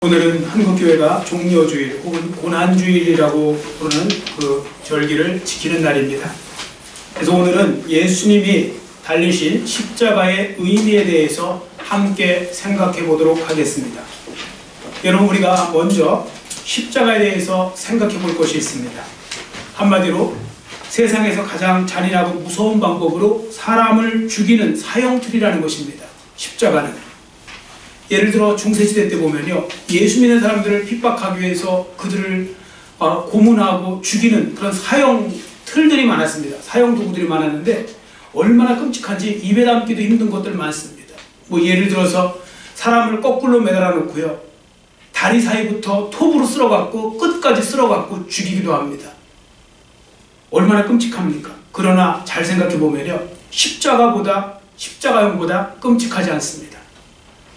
오늘은 한국교회가 종려주일 혹은 고난주일이라고 부르는 그 절기를 지키는 날입니다. 그래서 오늘은 예수님이 달리신 십자가의 의미에 대해서 함께 생각해 보도록 하겠습니다. 여러분, 우리가 먼저 십자가에 대해서 생각해 볼 것이 있습니다. 한마디로 세상에서 가장 잔인하고 무서운 방법으로 사람을 죽이는 사형틀이라는 것입니다. 십자가는. 예를 들어 중세시대 때 보면요, 예수 믿는 사람들을 핍박하기 위해서 그들을 고문하고 죽이는 그런 사형틀들이 많았습니다. 사형도구들이 많았는데 얼마나 끔찍한지 입에 담기도 힘든 것들 많습니다. 예를 들어서 사람을 거꾸로 매달아 놓고요, 다리 사이부터 톱으로 쓸어갖고 끝까지 쓸어갖고 죽이기도 합니다. 얼마나 끔찍합니까? 그러나 잘 생각해 보면요, 십자가형보다 끔찍하지 않습니다.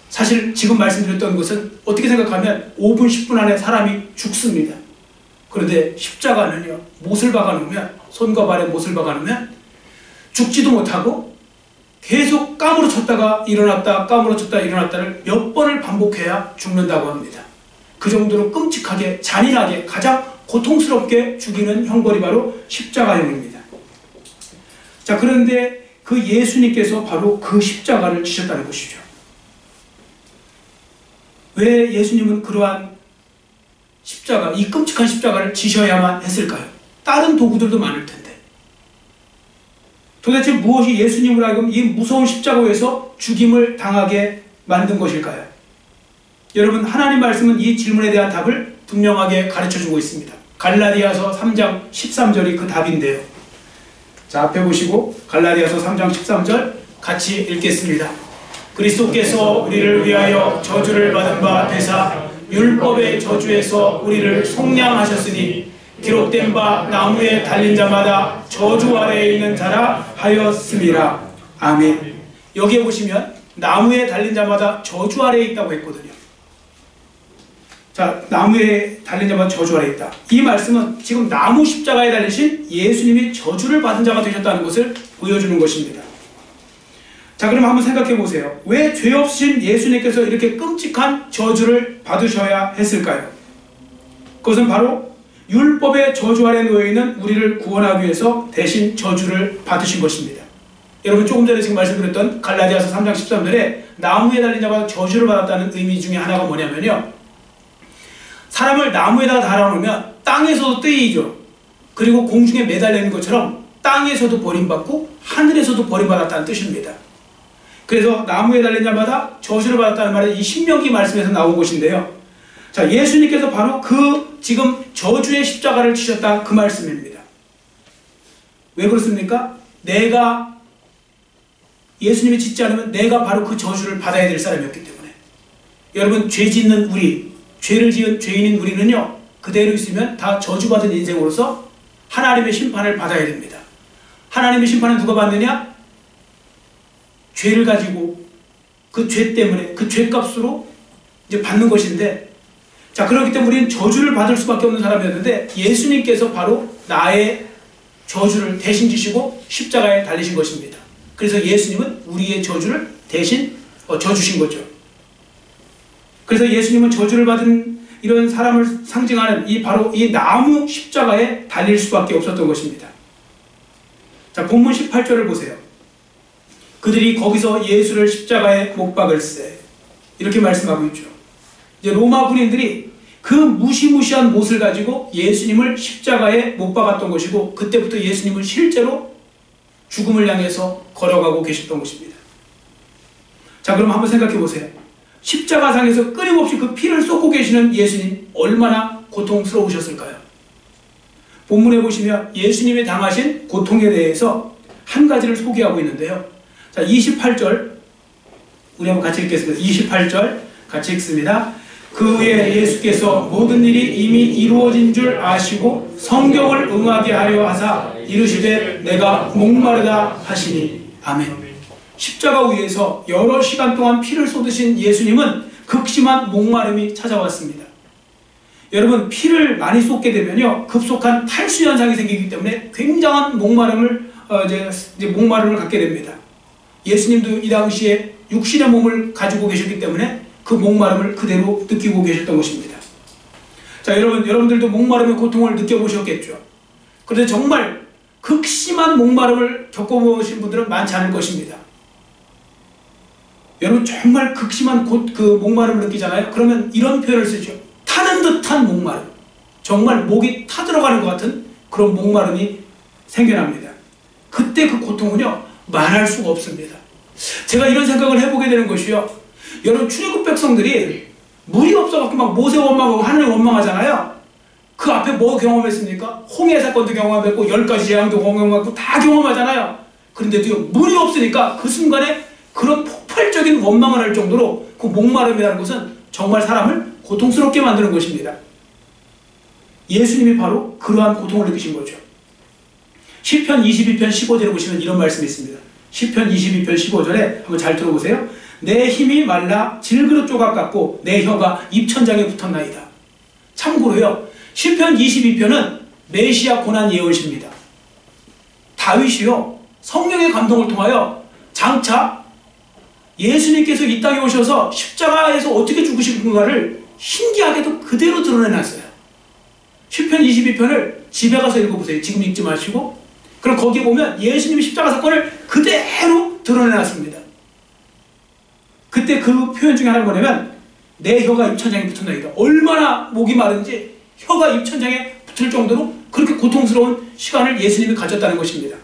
사실 지금 말씀드렸던 것은 어떻게 생각하면 5분 10분 안에 사람이 죽습니다. 그런데 십자가는요, 못을 박아놓으면, 손과 발에 못을 박아놓으면 죽지도 못하고 계속 까무러쳤다가 일어났다 까무러쳤다가 일어났다를 몇 번을 반복해야 죽는다고 합니다. 그 정도로 끔찍하게 잔인하게 가장 고통스럽게 죽이는 형벌이 바로 십자가형입니다. 자, 그런데 그 예수님께서 바로 그 십자가를 지셨다는 것이죠. 왜 예수님은 그러한 십자가, 이 끔찍한 십자가를 지셔야만 했을까요? 다른 도구들도 많을 텐데. 도대체 무엇이 예수님을 하여금 이 무서운 십자가 위에서 죽임을 당하게 만든 것일까요? 여러분, 하나님 말씀은 이 질문에 대한 답을 분명하게 가르쳐주고 있습니다. 갈라디아서 3장 13절이 그 답인데요. 자, 앞에 보시고 갈라디아서 3장 13절 같이 읽겠습니다. 그리스도께서 우리를 위하여 저주를 받은 바 되사 율법의 저주에서 우리를 속량하셨으니 기록된 바 나무에 달린 자마다 저주 아래에 있는 자라 하였음이라. 아멘. 여기에 보시면 나무에 달린 자마다 저주 아래에 있다고 했거든요. 자, 나무에 달린 자마다 저주 아래에 있다. 이 말씀은 지금 나무 십자가에 달리신 예수님이 저주를 받은 자가 되셨다는 것을 보여주는 것입니다. 자, 그럼 한번 생각해 보세요. 왜 죄 없으신 예수님께서 이렇게 끔찍한 저주를 받으셔야 했을까요? 그것은 바로 율법의 저주 아래 놓여있는 우리를 구원하기 위해서 대신 저주를 받으신 것입니다. 여러분, 조금 전에 지금 말씀드렸던 갈라디아서 3장 13절에 나무에 달린 자가 저주를 받았다는 의미 중에 하나가 뭐냐면요, 사람을 나무에다가 달아놓으면 땅에서도 떼이죠. 그리고 공중에 매달려 있는 것처럼 땅에서도 버림받고 하늘에서도 버림받았다는 뜻입니다. 그래서 나무에 달린 자마다 저주를 받았다는 말은 이 신명기 말씀에서 나온 것인데요. 자, 예수님께서 바로 그 지금 저주의 십자가를 지셨다, 그 말씀입니다. 왜 그렇습니까? 예수님이 짓지 않으면 내가 바로 그 저주를 받아야 될 사람이었기 때문에. 여러분, 죄 짓는 우리, 죄를 지은 죄인인 우리는요, 그대로 있으면 다 저주받은 인생으로서 하나님의 심판을 받아야 됩니다. 하나님의 심판은 누가 받느냐? 죄를 가지고 그 죄 때문에 그 죄값으로 이제 받는 것인데, 자, 그렇기 때문에 우리는 저주를 받을 수밖에 없는 사람이었는데 예수님께서 바로 나의 저주를 대신 지시고 십자가에 달리신 것입니다. 그래서 예수님은 우리의 저주를 대신 져주신 거죠. 그래서 예수님은 저주를 받은 이런 사람을 상징하는 바로 이 나무 십자가에 달릴 수밖에 없었던 것입니다. 자, 본문 18절을 보세요. 그들이 거기서 예수를 십자가에 못 박을세, 이렇게 말씀하고 있죠. 이제 로마 군인들이 그 무시무시한 못을 가지고 예수님을 십자가에 못 박았던 것이고, 그때부터 예수님은 실제로 죽음을 향해서 걸어가고 계셨던 것입니다. 자, 그럼 한번 생각해 보세요. 십자가상에서 끊임없이 그 피를 쏟고 계시는 예수님, 얼마나 고통스러우셨을까요? 본문에 보시면 예수님이 당하신 고통에 대해서 한 가지를 소개하고 있는데요. 자, 28절 우리 한번 같이 읽겠습니다. 28절 같이 읽습니다. 그 후에 예수께서 모든 일이 이미 이루어진 줄 아시고 성경을 응하게 하려 하사 이르시되 내가 목마르다 하시니. 아멘. 십자가 위에서 여러 시간 동안 피를 쏟으신 예수님은 극심한 목마름이 찾아왔습니다. 여러분, 피를 많이 쏟게 되면요, 급속한 탈수 현상이 생기기 때문에 굉장한 목마름을 갖게 됩니다. 예수님도 이 당시에 육신의 몸을 가지고 계셨기 때문에 그 목마름을 그대로 느끼고 계셨던 것입니다. 자, 여러분들도 목마름의 고통을 느껴보셨겠죠. 그런데 정말 극심한 목마름을 겪어보신 분들은 많지 않을 것입니다. 여러분 정말 극심한 그 목마름을 느끼잖아요. 그러면 이런 표현을 쓰죠. 타는 듯한 목마름. 정말 목이 타들어가는 것 같은 그런 목마름이 생겨납니다. 그때 그 고통은요, 말할 수가 없습니다. 제가 이런 생각을 해보게 되는 것이요. 여러분 출애굽 백성들이 물이 없어갖고 막 모세 원망하고 하나님 원망하잖아요. 그 앞에 뭐 경험했습니까? 홍해 사건도 경험했고 10가지 재앙도 경험했고 다 경험하잖아요. 그런데도 물이 없으니까 그 순간에 그런 폭발적인 원망을 할 정도로 그 목마름이라는 것은 정말 사람을 고통스럽게 만드는 것입니다. 예수님이 바로 그러한 고통을 느끼신 거죠. 시편 22편 15절에 보시면 이런 말씀이 있습니다. 시편 22편 15절에 한번 잘 들어보세요. 내 힘이 말라 질그릇 조각 같고 내 혀가 입천장에 붙었나이다. 참고로요, 시편 22편은 메시아 고난 예언시입니다. 다윗이요, 성령의 감동을 통하여 장차 예수님께서 이 땅에 오셔서 십자가에서 어떻게 죽으신 건가를 신기하게도 그대로 드러내놨어요. 시편 22편을 집에 가서 읽어보세요. 지금 읽지 마시고. 그럼 거기 보면 예수님의 십자가 사건을 그대로 드러내놨습니다. 그때 그 표현 중에 하나가 뭐냐면 내 혀가 입천장에 붙었나이다. 얼마나 목이 마른지 혀가 입천장에 붙을 정도로 그렇게 고통스러운 시간을 예수님이 가졌다는 것입니다.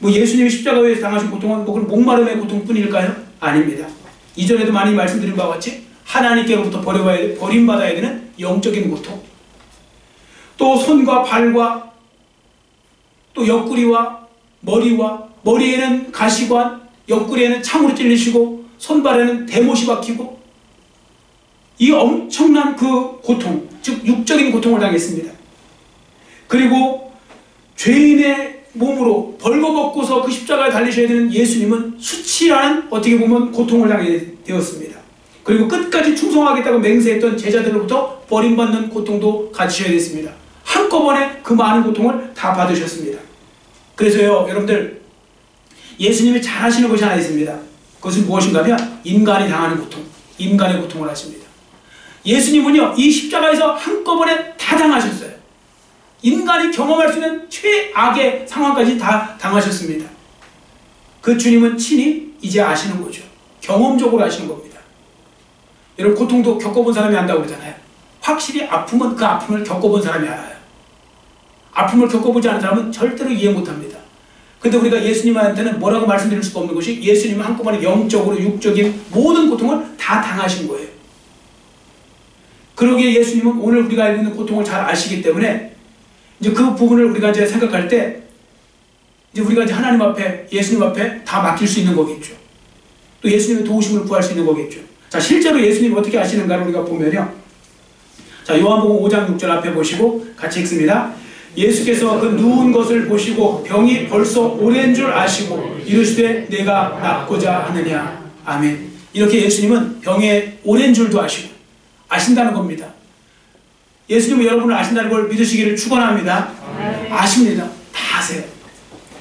뭐 예수님이 십자가에 당하신 고통은 뭐 목마름의 고통뿐일까요? 아닙니다. 이전에도 많이 말씀드린 바와 같이 하나님께로부터 버림받아야 되는 영적인 고통, 또 손과 발과 또 옆구리와 머리에는 가시관, 옆구리에는 창으로 찔리시고 손발에는 대못이 박히고 이 엄청난 그 고통, 즉 육적인 고통을 당했습니다. 그리고 죄인의 몸으로 벌거벗고서 그 십자가에 달리셔야 되는 예수님은 수치라는 어떻게 보면 고통을 당하게 되었습니다. 그리고 끝까지 충성하겠다고 맹세했던 제자들로부터 버림받는 고통도 가지셔야 됐습니다. 한꺼번에 그 많은 고통을 다 받으셨습니다. 그래서요, 여러분들 예수님이 잘하시는 것이 하나 있습니다. 그것은 무엇인가 하면 인간이 당하는 고통, 인간의 고통을 하십니다. 예수님은요, 이 십자가에서 한꺼번에 다 당하셨어요. 인간이 경험할 수 있는 최악의 상황까지 다 당하셨습니다. 그 주님은 친히 이제 아시는 거죠. 경험적으로 아시는 겁니다. 여러분 고통도 겪어본 사람이 안다고 그러잖아요. 확실히 아픔은 그 아픔을 겪어본 사람이 알아요. 아픔을 겪어보지 않은 사람은 절대로 이해 못합니다. 근데 우리가 예수님한테는 뭐라고 말씀드릴 수가 없는 것이 예수님은 한꺼번에 영적으로 육적인 모든 고통을 다 당하신 거예요. 그러기에 예수님은 오늘 우리가 알고 있는 고통을 잘 아시기 때문에 이제 그 부분을 우리가 이제 생각할 때 이제 우리가 이제 하나님 앞에, 예수님 앞에 다 맡길 수 있는 거겠죠. 또 예수님의 도우심을 구할 수 있는 거겠죠. 자, 실제로 예수님이 어떻게 아시는가를 우리가 보면요. 자, 요한복음 5장 6절 앞에 보시고 같이 읽습니다. 예수께서 그 누운 것을 보시고 병이 벌써 오랜 줄 아시고 이르시되 내가 낫고자 하느냐. 아멘. 이렇게 예수님은 병에 오랜 줄도 아시고 아신다는 겁니다. 예수님은 여러분을 아신다는 걸 믿으시기를 축원합니다. 아십니다. 다 아세요.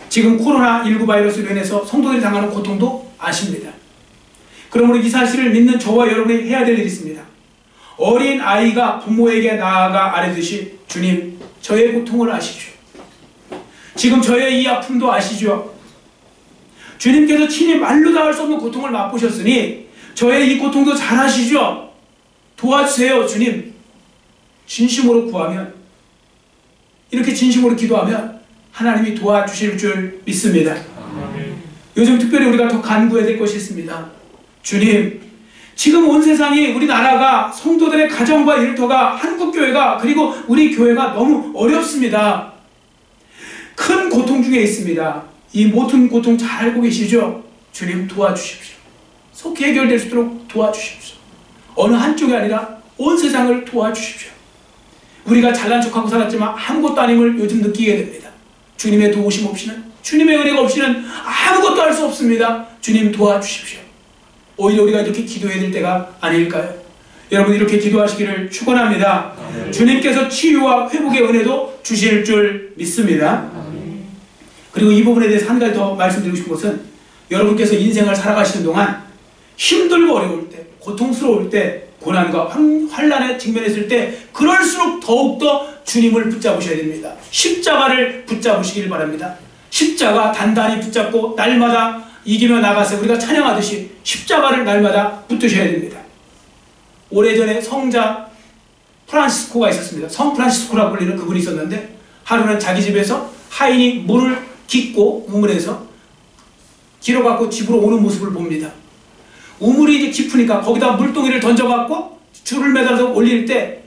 지금 코로나19 바이러스로 인해서 성도들이 당하는 고통도 아십니다. 그러므로 이 사실을 믿는 저와 여러분이 해야 될 일이 있습니다. 어린 아이가 부모에게 나아가 아뢰듯이 주님, 저의 고통을 아시죠. 지금 저의 이 아픔도 아시죠. 주님께서 친히 말로 다 할 수 없는 고통을 맛보셨으니 저의 이 고통도 잘 아시죠. 도와주세요, 주님. 진심으로 구하면, 이렇게 진심으로 기도하면 하나님이 도와주실 줄 믿습니다. 요즘 특별히 우리가 더 간구해야 될 것이 있습니다. 주님, 지금 온 세상이, 우리나라가, 성도들의 가정과 일터가, 한국교회가, 그리고 우리 교회가 너무 어렵습니다. 큰 고통 중에 있습니다. 이 모든 고통 잘 알고 계시죠? 주님 도와주십시오. 속히 해결될 수 있도록 도와주십시오. 어느 한쪽이 아니라 온 세상을 도와주십시오. 우리가 잘난 척하고 살았지만 아무것도 아님을 요즘 느끼게 됩니다. 주님의 도우심 없이는, 주님의 은혜가 없이는 아무것도 할 수 없습니다. 주님 도와주십시오. 오히려 우리가 이렇게 기도해야 될 때가 아닐까요? 여러분 이렇게 기도하시기를 축원합니다. 주님께서 치유와 회복의 은혜도 주실 줄 믿습니다. 그리고 이 부분에 대해서 한 가지 더 말씀드리고 싶은 것은 여러분께서 인생을 살아가시는 동안 힘들고 어려울 때, 고통스러울 때, 고난과 환난에 직면했을 때 그럴수록 더욱더 주님을 붙잡으셔야 됩니다. 십자가를 붙잡으시길 바랍니다. 십자가 단단히 붙잡고 날마다 이기며 나가서 우리가 찬양하듯이 십자가를 날마다 붙드셔야 됩니다. 오래전에 성자 프란시스코가 있었습니다. 성 프란시스코라고 불리는 그분이 있었는데 하루는 자기 집에서 하인이 물을 깃고 우물에서 길어갖고 집으로 오는 모습을 봅니다. 우물이 이제 깊으니까 거기다 물동이를 던져갖고 줄을 매달아서 올릴 때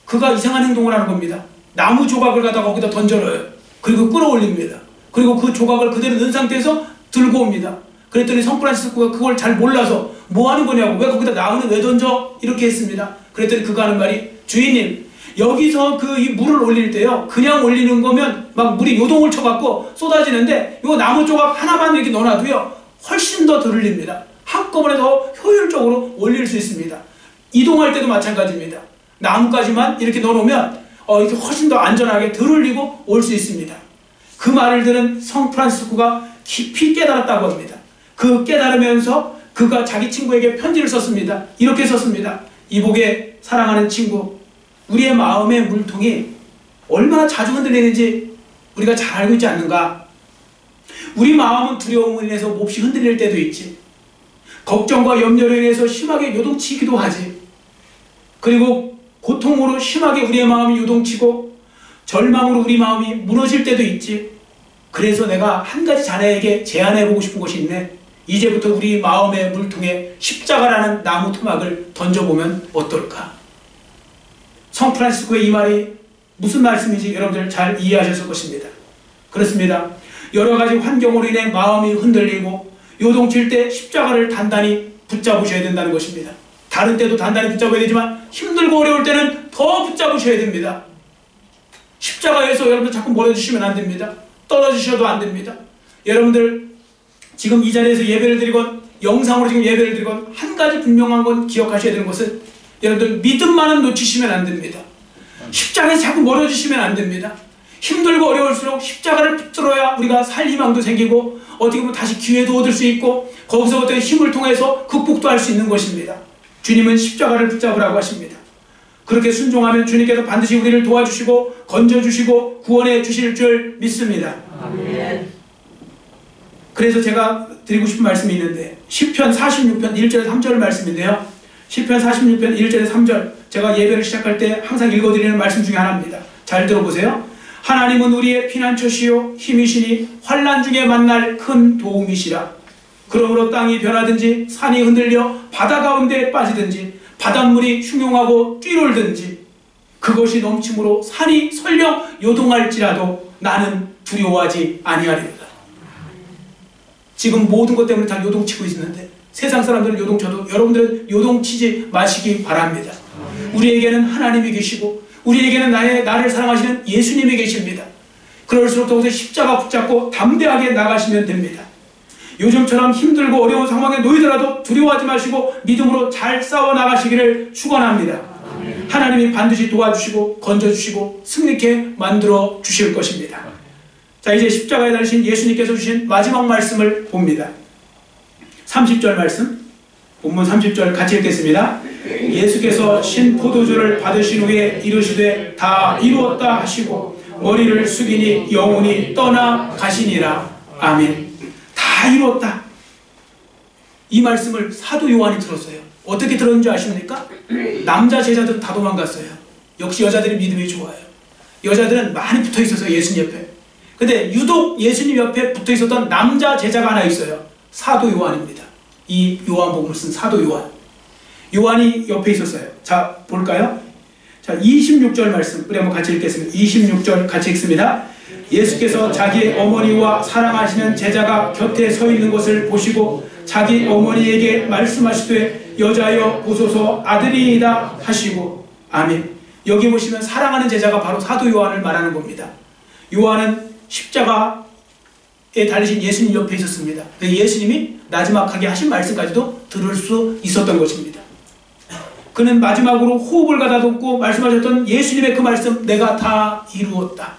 그가 이상한 행동을 하는 겁니다. 나무 조각을 갖다가 거기다 던져넣어요. 그리고 끌어올립니다. 그리고 그 조각을 그대로 넣은 상태에서 들고 옵니다. 그랬더니 성 프란시스코가 그걸 잘 몰라서 뭐 하는 거냐고, 왜 거기다 나무는 왜 던져? 이렇게 했습니다. 그랬더니 그가 하는 말이, 주인님, 여기서 이 물을 올릴 때요, 그냥 올리는 거면 막 물이 요동을 쳐갖고 쏟아지는데 요 나무 조각 하나만 이렇게 넣어놔도요 훨씬 더 덜 흘립니다. 한꺼번에 더 효율적으로 올릴 수 있습니다. 이동할 때도 마찬가지입니다. 나무까지만 이렇게 넣어놓으면 이렇게 훨씬 더 안전하게 덜 흘리고 올 수 있습니다. 그 말을 들은 성 프란시스코가 깊이 깨달았다고 합니다. 그 깨달으면서 그가 자기 친구에게 편지를 썼습니다. 이렇게 썼습니다. 이복의 사랑하는 친구, 우리의 마음의 물통이 얼마나 자주 흔들리는지 우리가 잘 알고 있지 않는가? 우리 마음은 두려움으로 인해서 몹시 흔들릴 때도 있지. 걱정과 염려로 인해서 심하게 요동치기도 하지. 그리고 고통으로 심하게 우리의 마음이 요동치고 절망으로 우리 마음이 무너질 때도 있지. 그래서 내가 한 가지 자네에게 제안해보고 싶은 것이 있네. 이제부터 우리 마음의 물통에 십자가라는 나무 토막을 던져보면 어떨까? 성 프란시스코의 이 말이 무슨 말씀인지 여러분들 잘 이해하셨을 것입니다. 그렇습니다. 여러 가지 환경으로 인해 마음이 흔들리고 요동칠 때 십자가를 단단히 붙잡으셔야 된다는 것입니다. 다른 때도 단단히 붙잡아야 되지만 힘들고 어려울 때는 더 붙잡으셔야 됩니다. 십자가에서 여러분들 자꾸 멀어지시면 안 됩니다. 떨어지셔도 안 됩니다. 여러분들 지금 이 자리에서 예배를 드리건 영상으로 지금 예배를 드리건 한 가지 분명한 건 기억하셔야 되는 것은, 여러분들 믿음만은 놓치시면 안 됩니다. 십자가에서 자꾸 멀어지시면 안 됩니다. 힘들고 어려울수록 십자가를 붙들어야 우리가 살 희망도 생기고 어떻게 보면 다시 기회도 얻을 수 있고 거기서부터 힘을 통해서 극복도 할 수 있는 것입니다. 주님은 십자가를 붙잡으라고 하십니다. 그렇게 순종하면 주님께서 반드시 우리를 도와주시고 건져주시고 구원해 주실 줄 믿습니다. 아멘. 그래서 제가 드리고 싶은 말씀이 있는데, 시편 46편 1절에 3절 말씀인데요. 시편 46편 1절에 3절, 제가 예배를 시작할 때 항상 읽어드리는 말씀 중에 하나입니다. 잘 들어보세요. 하나님은 우리의 피난처시요 힘이시니 환난 중에 만날 큰 도움이시라. 그러므로 땅이 변하든지 산이 흔들려 바다 가운데 빠지든지 바닷물이 흉용하고 뛰놀든지 그것이 넘침으로 산이 설령 요동할지라도 나는 두려워하지 아니하리로다. 지금 모든 것 때문에 다 요동치고 있는데 세상 사람들은 요동쳐도 여러분들은 요동치지 마시기 바랍니다. 우리에게는 하나님이 계시고 우리에게는 나를 사랑하시는 예수님이 계십니다. 그럴수록 더욱더 십자가 붙잡고 담대하게 나가시면 됩니다. 요즘처럼 힘들고 어려운 상황에 놓이더라도 두려워하지 마시고 믿음으로 잘 싸워 나가시기를 축원합니다. 하나님이 반드시 도와주시고 건져주시고 승리케 만들어 주실 것입니다. 자, 이제 십자가에 달리신 예수님께서 주신 마지막 말씀을 봅니다. 30절 말씀, 본문 30절 같이 읽겠습니다. 예수께서 신 포도주를 받으신 후에 이르시되 다 이루었다 하시고 머리를 숙이니 영혼이 떠나 가시니라. 아멘. 다 이루었다. 이 말씀을 사도 요한이 들었어요. 어떻게 들었는지 아십니까? 남자 제자들은 다 도망갔어요. 역시 여자들이 믿음이 좋아요. 여자들은 많이 붙어 있었어요. 예수님 옆에. 근데 유독 예수님 옆에 붙어 있었던 남자 제자가 하나 있어요. 사도 요한입니다. 이 요한복음을 쓴 사도 요한. 요한이 옆에 있었어요. 자, 볼까요? 자, 26절 말씀 우리 한번 같이 읽겠습니다. 26절 같이 읽습니다. 예수께서 자기의 어머니와 사랑하시는 제자가 곁에 서 있는 것을 보시고 자기 어머니에게 말씀하시되 여자여 보소서 아들이이다 하시고. 아멘. 여기 보시면 사랑하는 제자가 바로 사도 요한을 말하는 겁니다. 요한은 십자가에 달리신 예수님 옆에 있었습니다. 예수님이 나지막하게 하신 말씀까지도 들을 수 있었던 것입니다. 그는 마지막으로 호흡을 가다듬고 말씀하셨던 예수님의 그 말씀, 내가 다 이루었다,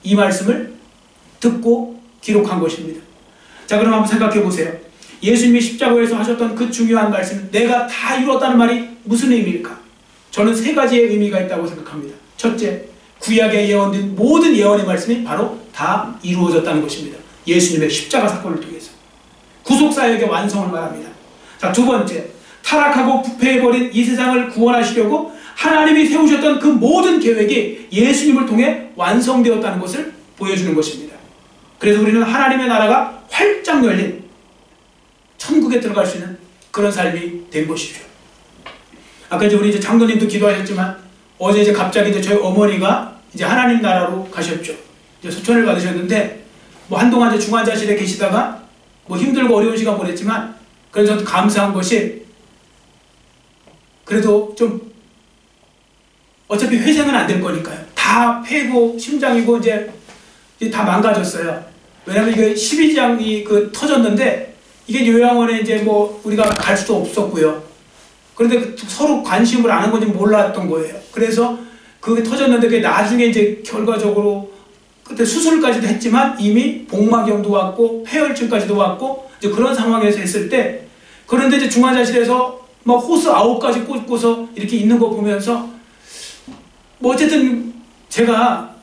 이 말씀을 듣고 기록한 것입니다. 자, 그럼 한번 생각해 보세요. 예수님이 십자가에서 하셨던 그 중요한 말씀, 내가 다 이루었다는 말이 무슨 의미일까? 저는 세 가지의 의미가 있다고 생각합니다. 첫째, 구약에 예언된 모든 예언의 말씀이 바로 다 이루어졌다는 것입니다. 예수님의 십자가 사건을 통해서. 구속사역의 완성을 말합니다. 자, 두 번째, 타락하고 부패해버린 이 세상을 구원하시려고 하나님이 세우셨던 그 모든 계획이 예수님을 통해 완성되었다는 것을 보여주는 것입니다. 그래서 우리는 하나님의 나라가 활짝 열린 천국에 들어갈 수 있는 그런 삶이 된 것이죠. 아까 이제 우리 장로님도 기도하셨지만 어제 이제 갑자기 이제 저희 어머니가 이제 하나님 나라로 가셨죠. 이제 소천을 받으셨는데 뭐 한동안 이제 중환자실에 계시다가 뭐 힘들고 어려운 시간 보냈지만 그래서 저도 감사한 것이 그래도 좀 어차피 회생은 안 될 거니까요. 다 폐고 심장이고 이제 다 망가졌어요. 왜냐면 이게 12장이 터졌는데 이게 요양원에 이제 뭐 우리가 갈 수도 없었고요. 그런데 서로 관심을 안 한 건지 몰랐던 거예요. 그래서 그게 터졌는데 그게 나중에 이제 결과적으로 그때 수술까지도 했지만 이미 복막염도 왔고 폐혈증까지도 왔고 이제 그런 상황에서 했을 때 그런데 이제 중환자실에서 막 호스 9가지 꽂고서 이렇게 있는 거 보면서 뭐 어쨌든 제가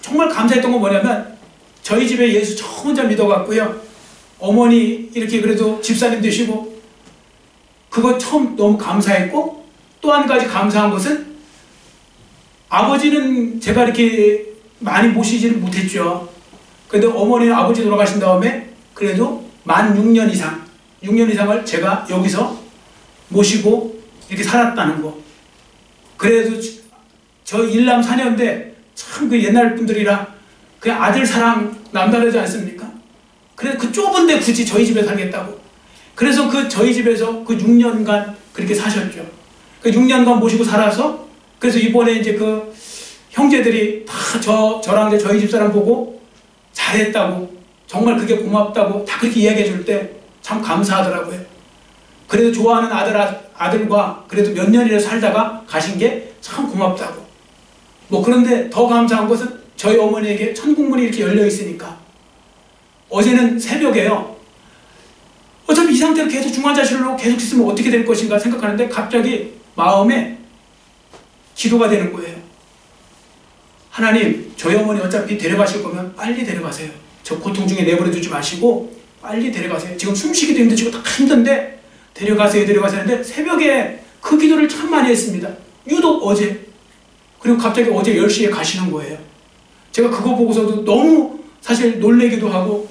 정말 감사했던 건 뭐냐면 저희 집에 예수 저 혼자 믿어갖고요. 어머니 이렇게 그래도 집사님 되시고 그거 처음 너무 감사했고 또 한 가지 감사한 것은 아버지는 제가 이렇게 많이 모시지는 못했죠. 그런데 어머니는 아버지 돌아가신 다음에 그래도 만 6년 이상 6년 이상을 제가 여기서 모시고 이렇게 살았다는 거. 그래도 저 일남 사녀인데 참 그 옛날 분들이라 그냥 아들 사랑 남다르지 않습니까? 그래서 그 좁은데 굳이 저희 집에 살겠다고. 그래서 그 저희 집에서 그 6년간 그렇게 사셨죠. 그 6년간 모시고 살아서 그래서 이번에 이제 그 형제들이 다 저랑 이제 저희 집사람 보고 잘했다고 정말 그게 고맙다고 다 그렇게 이야기해 줄 때 참 감사하더라고요. 그래도 좋아하는 아들과 그래도 몇 년이나 살다가 가신 게 참 고맙다고. 뭐 그런데 더 감사한 것은 저희 어머니에게 천국문이 이렇게 열려 있으니까 어제는 새벽에요. 어차피 이 상태로 계속 중환자실로 계속 있으면 어떻게 될 것인가 생각하는데 갑자기 마음에 기도가 되는 거예요. 하나님, 저희 어머니 어차피 데려가실 거면 빨리 데려가세요. 저 고통 중에 내버려 두지 마시고 빨리 데려가세요. 지금 숨쉬기도 힘드시고 다 힘든데 데려가세요 하는데 새벽에 그 기도를 참 많이 했습니다. 유독 어제. 그리고 갑자기 어제 10시에 가시는 거예요. 제가 그거 보고서도 너무 사실 놀래기도 하고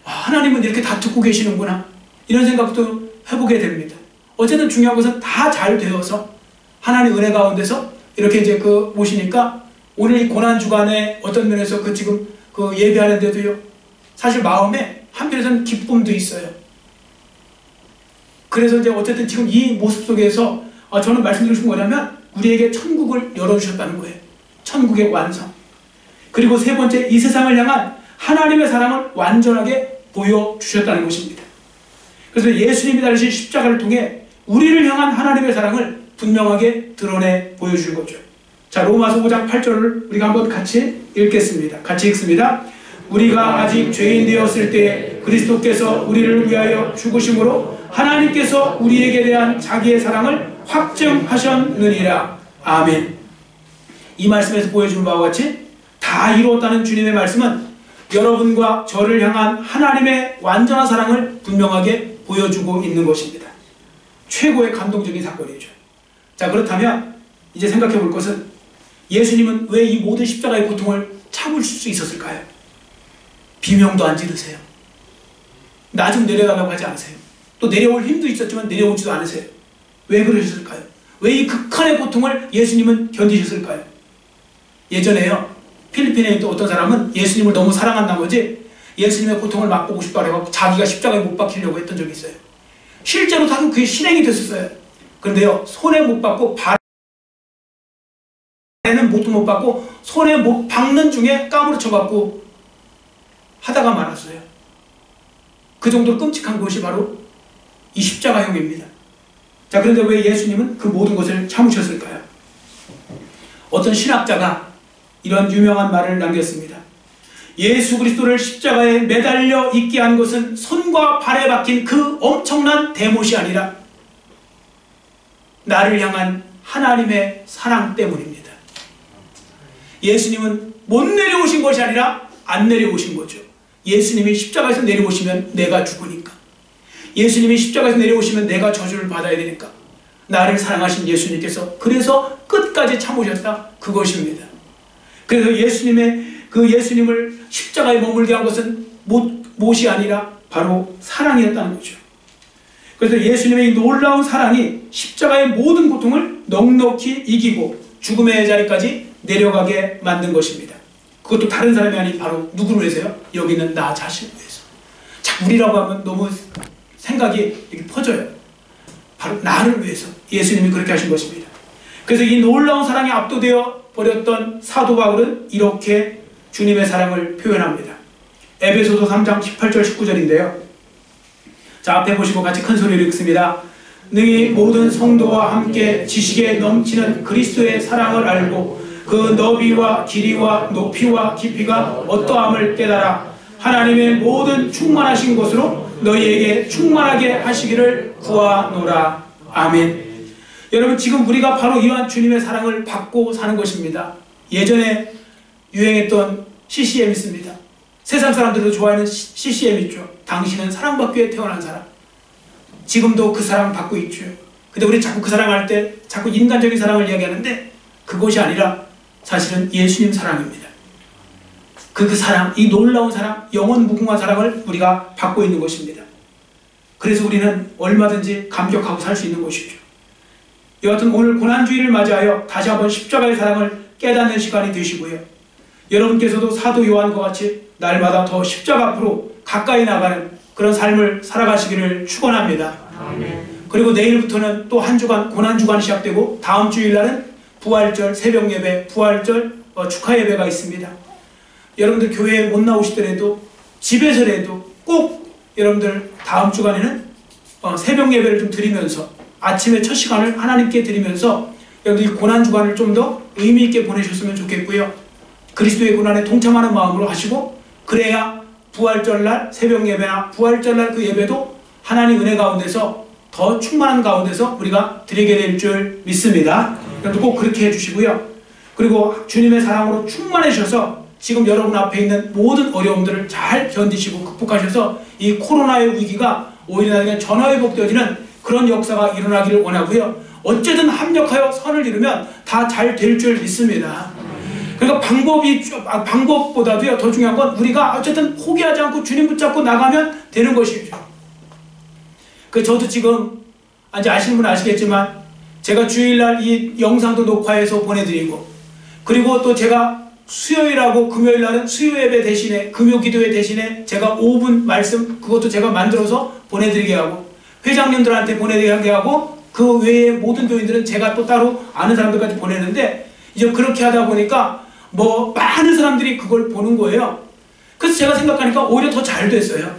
하나님은 이렇게 다 듣고 계시는구나 이런 생각도 해보게 됩니다. 어쨌든 중요한 것은 다 잘 되어서 하나님 은혜 가운데서 이렇게 이제 모시니까 오늘 이 고난주간에 어떤 면에서 지금 예배하는데도요 사실 마음에 한편에서는 기쁨도 있어요. 그래서 이제 어쨌든 지금 이 모습 속에서 저는 말씀드리고 싶은 거냐면 우리에게 천국을 열어주셨다는 거예요. 천국의 완성. 그리고 세 번째, 이 세상을 향한 하나님의 사랑을 완전하게 보여주셨다는 것입니다. 그래서 예수님이 달리신 십자가를 통해 우리를 향한 하나님의 사랑을 분명하게 드러내 보여줄 거죠. 자, 로마서 5장 8절을 우리가 한번 같이 읽겠습니다. 같이 읽습니다. 우리가 아직 죄인 되었을 때 그리스도께서 우리를 위하여 죽으심으로 하나님께서 우리에게 대한 자기의 사랑을 확증하셨느니라. 아멘. 이 말씀에서 보여준 바와 같이 다 이루었다는 주님의 말씀은 여러분과 저를 향한 하나님의 완전한 사랑을 분명하게 보여주고 있는 것입니다. 최고의 감동적인 사건이죠. 자, 그렇다면 이제 생각해 볼 것은 예수님은 왜 이 모든 십자가의 고통을 참을 수 있었을까요? 비명도 안 지르세요. 나 좀 내려달라고 하지 않으세요. 또 내려올 힘도 있었지만 내려오지도 않으세요. 왜 그러셨을까요? 왜 이 극한의 고통을 예수님은 견디셨을까요? 예전에요, 필리핀에 있던 어떤 사람은 예수님을 너무 사랑한 나머지 예수님의 고통을 맛보고 싶다고 해서 자기가 십자가에 못 박히려고 했던 적이 있어요. 실제로 사실 그게 실행이 됐었어요. 그런데요, 손에 못 박고 발에는 못 박고 손에 못 박는 중에 까무러쳐갖고 하다가 말았어요. 그 정도로 끔찍한 것이 바로 이 십자가형입니다. 자, 그런데 왜 예수님은 그 모든 것을 참으셨을까요? 어떤 신학자가 이런 유명한 말을 남겼습니다. 예수 그리스도를 십자가에 매달려 있게 한 것은 손과 발에 박힌 그 엄청난 대못이 아니라 나를 향한 하나님의 사랑 때문입니다. 예수님은 못 내려오신 것이 아니라 안 내려오신 거죠. 예수님이 십자가에서 내려오시면 내가 죽으니까. 예수님이 십자가에서 내려오시면 내가 저주를 받아야 되니까. 나를 사랑하신 예수님께서 그래서 끝까지 참으셨다. 그것입니다. 그래서 예수님을 십자가에 머물게 한 것은 못이 아니라 바로 사랑이었다는 거죠. 그래서 예수님의 이 놀라운 사랑이 십자가의 모든 고통을 넉넉히 이기고 죽음의 자리까지 내려가게 만든 것입니다. 그것도 다른 사람이 아닌 바로 누구를 위해서요? 여기는 나 자신을 위해서. 자, 우리라고 하면 너무 생각이 이렇게 퍼져요. 바로 나를 위해서 예수님이 그렇게 하신 것입니다. 그래서 이 놀라운 사랑에 압도되어 버렸던 사도 바울은 이렇게 주님의 사랑을 표현합니다. 에베소서 3장 18절 19절인데요. 자, 앞에 보시고 같이 큰 소리로 읽습니다. 능히 모든 성도와 함께 지식에 넘치는 그리스도의 사랑을 알고 그 너비와 길이와 높이와 깊이가 어떠함을 깨달아 하나님의 모든 충만하신 것으로 너희에게 충만하게 하시기를 구하노라. 아멘. 여러분, 지금 우리가 바로 이러한 주님의 사랑을 받고 사는 것입니다. 예전에 유행했던 CCM 있습니다. 세상 사람들도 좋아하는 CCM 있죠. 당신은 사랑받기 위해 태어난 사람. 지금도 그 사랑 받고 있죠. 근데 우리 자꾸 그 사랑할 때 자꾸 인간적인 사랑을 이야기하는데 그것이 아니라 사실은 예수님 사랑입니다. 그 사랑, 이 놀라운 사랑, 영원 무궁한 사랑을 우리가 받고 있는 것입니다. 그래서 우리는 얼마든지 감격하고 살 수 있는 것이죠. 여하튼 오늘 고난주의를 맞이하여 다시 한번 십자가의 사랑을 깨닫는 시간이 되시고요. 여러분께서도 사도 요한과 같이 날마다 더 십자가 앞으로 가까이 나가는 그런 삶을 살아가시기를 축원합니다. 그리고 내일부터는 또 한 주간 고난주간이 시작되고 다음 주일날은 부활절 새벽예배, 부활절 축하 예배가 있습니다. 여러분들 교회에 못 나오시더라도 집에서라도 꼭 여러분들 다음 주간에는 새벽 예배를 좀 드리면서 아침에 첫 시간을 하나님께 드리면서 여러분들 이 고난주간을 좀 더 의미 있게 보내셨으면 좋겠고요. 그리스도의 고난에 동참하는 마음으로 하시고, 그래야 부활절날 새벽 예배나 부활절날 그 예배도 하나님 은혜 가운데서 더 충만한 가운데서 우리가 드리게 될 줄 믿습니다. 여러분 꼭 그렇게 해주시고요. 그리고 주님의 사랑으로 충만해주셔서 지금 여러분 앞에 있는 모든 어려움들을 잘 견디시고 극복하셔서 이 코로나의 위기가 오히려 나중에 전화회복되어지는 그런 역사가 일어나기를 원하고요. 어쨌든 합력하여 선을 이루면 다 잘 될 줄 믿습니다. 그러니까 방법보다도요, 더 중요한 건 우리가 어쨌든 포기하지 않고 주님 붙잡고 나가면 되는 것이죠. 저도 지금 이제 아시는 분은 아시겠지만 제가 주일날 이 영상도 녹화해서 보내드리고, 그리고 또 제가 수요일하고 금요일날은 수요예배 대신에 금요기도회 대신에 제가 5분 말씀 그것도 제가 만들어서 보내드리게 하고, 회장님들한테 보내드리게 하고, 그 외에 모든 교인들은 제가 또 따로 아는 사람들까지 보내는데, 이제 그렇게 하다 보니까 많은 사람들이 그걸 보는 거예요. 그래서 제가 생각하니까 오히려 더 잘 됐어요.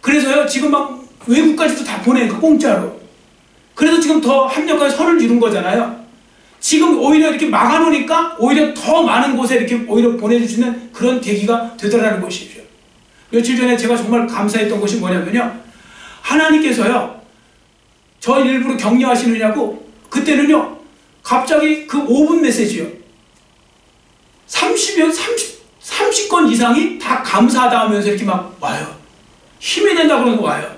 그래서요, 지금 막 외국까지도 다 보내니까 공짜로. 그래서 지금 더 합력하여 선을 이룬 거잖아요. 지금 오히려 이렇게 막아놓으니까 오히려 더 많은 곳에 이렇게 오히려 보내주시는 그런 계기가 되더라는 것이죠. 며칠 전에 제가 정말 감사했던 것이 뭐냐면요, 하나님께서요, 저 일부러 격려하시느냐고, 그때는요, 갑자기 그 5분 메시지요, 30건 이상이 다 감사하다 하면서 이렇게 막 와요. 힘이 된다 그러는 거 와요.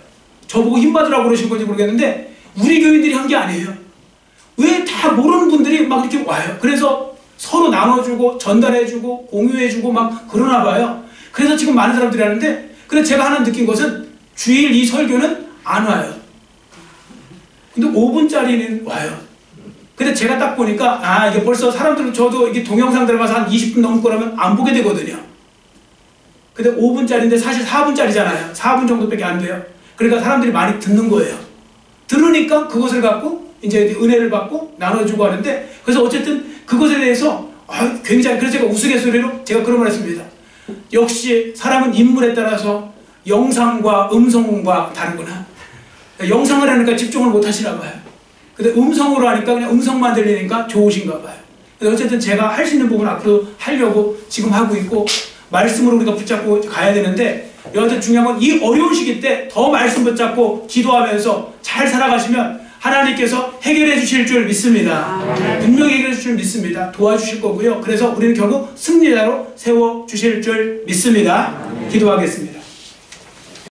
저보고 힘 받으라고 그러신 건지 모르겠는데 우리 교인들이 한 게 아니에요. 왜 다 모르는 분들이 막 이렇게 와요. 그래서 서로 나눠주고 전달해주고 공유해주고 막 그러나 봐요. 그래서 지금 많은 사람들이 하는데, 그래서 제가 하나 느낀 것은 주일 이 설교는 안 와요. 근데 5분짜리는 와요. 근데 제가 딱 보니까 이게 벌써 사람들은, 저도 이게 동영상 들어가서 한 20분 넘을 거라면 안 보게 되거든요. 근데 5분짜리인데 사실 4분짜리잖아요. 4분 정도밖에 안 돼요. 그러니까 사람들이 많이 듣는 거예요. 들으니까 그것을 갖고 이제 은혜를 받고 나눠주고 하는데, 그래서 어쨌든 그것에 대해서 굉장히, 그래서 제가 우스갯소리로 제가 그런 말 했습니다. 역시 사람은 인물에 따라서 영상과 음성과 다르구나. 영상을 하니까 집중을 못 하시나 봐요. 근데 음성으로 하니까 그냥 음성만 들리니까 좋으신가 봐요. 어쨌든 제가 할 수 있는 부분 앞으로 하려고 지금 하고 있고, 말씀으로 우리가 붙잡고 가야 되는데, 여하튼 중요한 건 이 어려운 시기 때 더 말씀 붙잡고 기도하면서 잘 살아가시면 하나님께서 해결해 주실 줄 믿습니다. 분명히 해결해 주실 줄 믿습니다. 도와주실 거고요. 그래서 우리는 결국 승리자로 세워주실 줄 믿습니다. 기도하겠습니다.